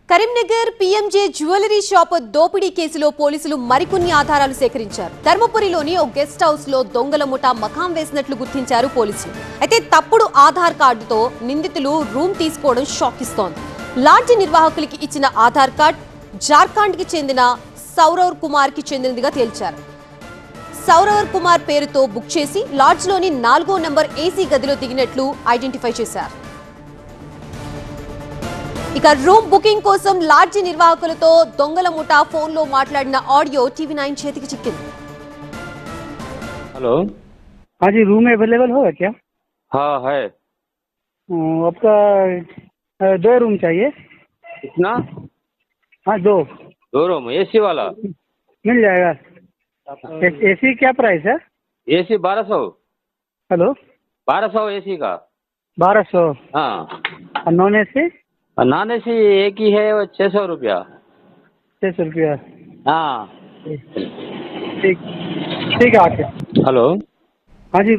Karimnagar PMJ jewellery shop దోపిడీ కేసులో పోలీసులు మరికొన్ని ఆధారాలు సేకరించారు. ధర్మపురిలోని ఓ గెస్ట్ హౌస్ లో దొంగల ముఠా మకాం వేసినట్లు గుర్తించారు పోలీసులు. అయితే తప్పుడు ఆధార్ కార్డుతో నిందితులు రూమ్ తీసుకోవడం షాక్ ఇస్తోంది. లాడ్జి నిర్వాహకులకి ఇచ్చిన ఆధార్ కార్డ్ జార్ఖండ్ కి చెందిన సౌరవ్ కుమార్ కి చెందినదిగా తేల్చారు. సౌరవ్ కుమార్ పేరుతో బుక్ చేసి లాడ్జ్ లోని 4వ నంబర్ ఏసీ గదిలో దిగినట్లు ఐడెంటిఫై చేశారు. ఇక రూమ్ బుకింగ్ కోసం లాడ్జి నిర్వాహకులతో దొంగల ముఠా ఫోన్ లో మాట్లాడిన ఆడియో టీవీ9 చేతికి చిక్కింది. हेलो। हाँ जी, रूम अवेलेबल होगा क्या? हाँ है। आपका 2 रूम चाहिए। कितना? हाँ, 2 रूम एसी वाला मिल जाएगा। एसी क्या प्राइस है? एसी 1200। हेलो, 1200 एसी का। 1200। हाँ। और नॉन एसी? नॉन एसी एक ही है, वो 600 रुपया। 600 रुपया। हाँ। ठीक ठीक है आके। हेलो। हाँ जी,